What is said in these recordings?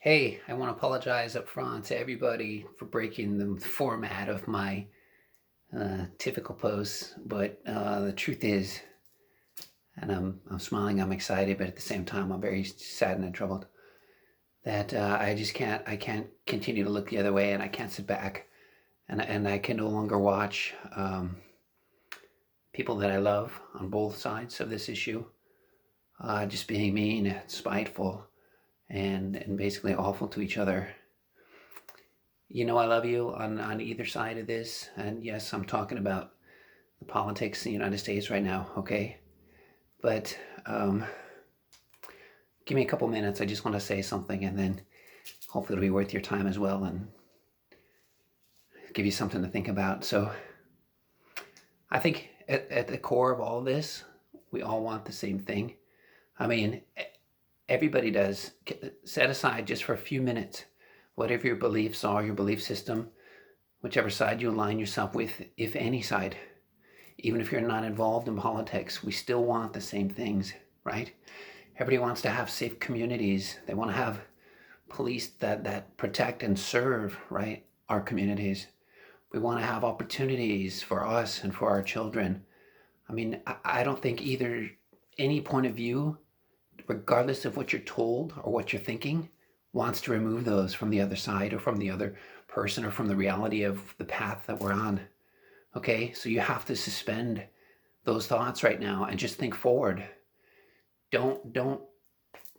Hey, I want to apologize up front to everybody for breaking the format of my typical posts, but the truth is, and I'm smiling, I'm excited, but at the same time, I'm very sad and troubled that I can't continue to look the other way, and I can't sit back, and I can no longer watch people that I love on both sides of this issue just being mean, spiteful, and basically awful to each other. You know I love you on either side of this. And yes, I'm talking about the politics in the United States right now, okay? But give me a couple minutes. I just want to say something, and then hopefully it'll be worth your time as well and give you something to think about. So I think at the core of all this, we all want the same thing. I mean, everybody does. Set aside just for a few minutes whatever your beliefs are, your belief system, whichever side you align yourself with, if any side. Even if you're not involved in politics, we still want the same things, right? Everybody wants to have safe communities. They want to have police that protect and serve, right, our communities. We want to have opportunities for us and for our children. I mean, I don't think either any point of view, regardless of what you're told or what you're thinking, wants to remove those from the other side or from the other person or from the reality of the path that we're on. Okay, so you have to suspend those thoughts right now and just think forward. Don't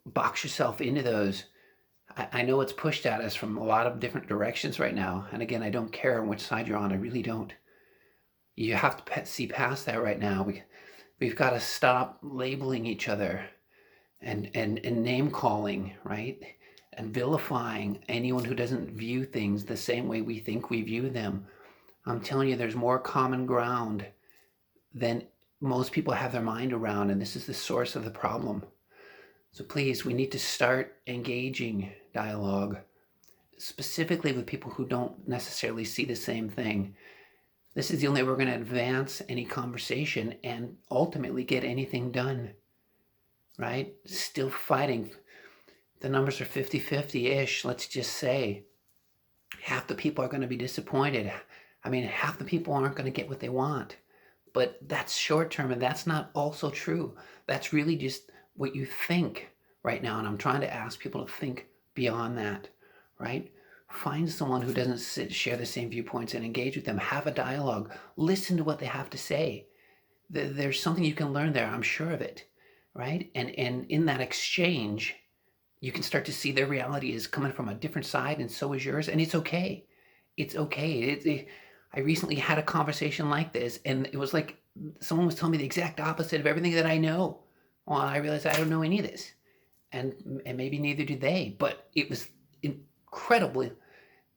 box yourself into those. I know it's pushed at us from a lot of different directions right now. And again, I don't care on which side you're on. I really don't. You have to see past that right now. We've got to stop labeling each other and name calling, right? And vilifying anyone who doesn't view things the same way we think we view them. I'm telling you, there's more common ground than most people have their mind around, and this is the source of the problem. So please, we need to start engaging dialogue, specifically with people who don't necessarily see the same thing. This is the only way we're going to advance any conversation and ultimately get anything done, right? Still fighting. The numbers are 50-50-ish, let's just say. Half the people are going to be disappointed. I mean, half the people aren't going to get what they want. But that's short term, and that's not also true. That's really just what you think right now. And I'm trying to ask people to think beyond that, right? Find someone who doesn't share the same viewpoints and engage with them. Have a dialogue. Listen to what they have to say. There's something you can learn there. I'm sure of it, right? And in that exchange, you can start to see their reality is coming from a different side, and so is yours. And it's okay. It's okay. I recently had a conversation like this, and it was like someone was telling me the exact opposite of everything that I know. Well, I realized I don't know any of this, and maybe neither do they. But it was incredibly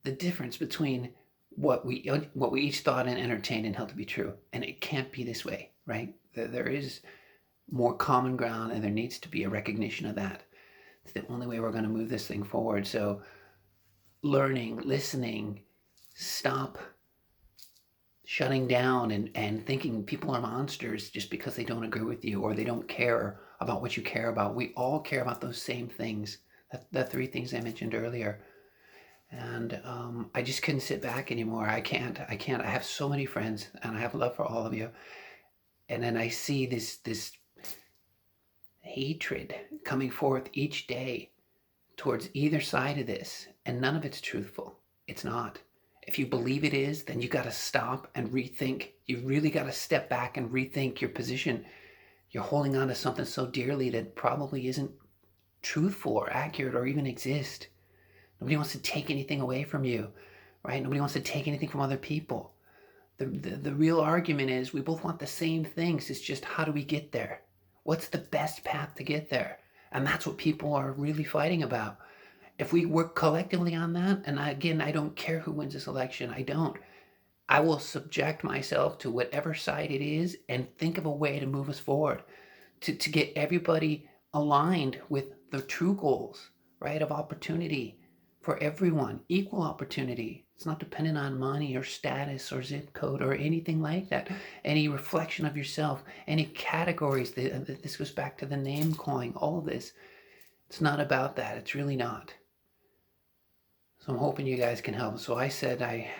the difference between what we each thought and entertained and held to be true. And it can't be this way, right? There is more common ground, and there needs to be a recognition of that. It's the only way we're going to move this thing forward. So, learning, listening, stop shutting down and thinking people are monsters just because they don't agree with you or they don't care about what you care about. We all care about those same things, the three things I mentioned earlier. And I just couldn't sit back anymore. I can't. I have so many friends, and I have love for all of you. And then I see this hatred coming forth each day towards either side of this, and none of it's truthful. It's not. If you believe it is, then you got to stop and rethink. You really got to step back and rethink your position. You're holding on to something so dearly that probably isn't truthful or accurate or even exist. Nobody wants to take anything away from you, right? Nobody wants to take anything from other people. The real argument is we both want the same things. It's just how do we get there? What's the best path to get there? And that's what people are really fighting about. If we work collectively on that, and again, I don't care who wins this election, I don't. I will subject myself to whatever side it is and think of a way to move us forward, to get everybody aligned with the true goals, right, of opportunity for everyone, equal opportunity. It's not dependent on money or status or zip code or anything like that. Any reflection of yourself, any categories. This goes back to the name calling, all of this. It's not about that. It's really not. So I'm hoping you guys can help. So I said I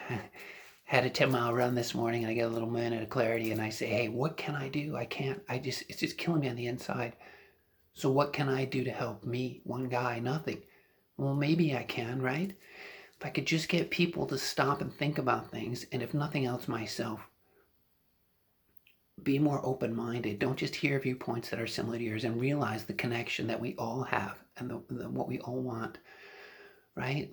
had a 10-mile run this morning and I get a little minute of clarity and I say, hey, what can I do? It's just killing me on the inside. So what can I do to help me? One guy, nothing. Well, maybe I can, right? If I could just get people to stop and think about things, and if nothing else, myself, be more open-minded. Don't just hear viewpoints that are similar to yours and realize the connection that we all have and what we all want, right?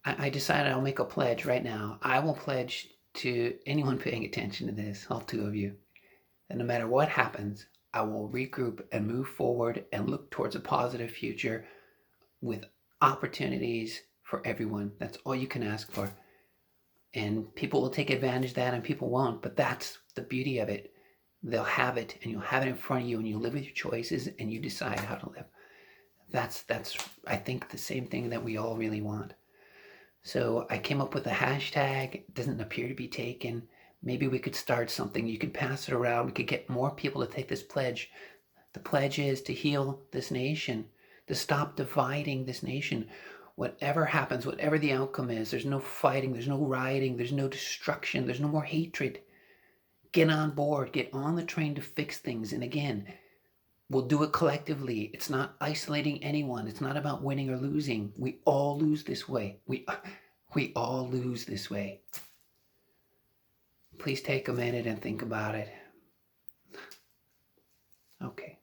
I decided I'll make a pledge right now. I will pledge to anyone paying attention to this, all two of you, that no matter what happens, I will regroup and move forward and look towards a positive future with opportunities for everyone. That's all you can ask for. And people will take advantage of that and people won't, but that's the beauty of it. They'll have it and you'll have it in front of you and you live with your choices and you decide how to live. That's I think the same thing that we all really want. So I came up with a hashtag. It doesn't appear to be taken. Maybe we could start something. You could pass it around. We could get more people to take this pledge. The pledge is to heal this nation, to stop dividing this nation. Whatever happens, whatever the outcome is, there's no fighting, there's no rioting, there's no destruction, there's no more hatred. Get on board, get on the train to fix things. And again, we'll do it collectively. It's not isolating anyone. It's not about winning or losing. We all lose this way. We all lose this way. Please take a minute and think about it. Okay.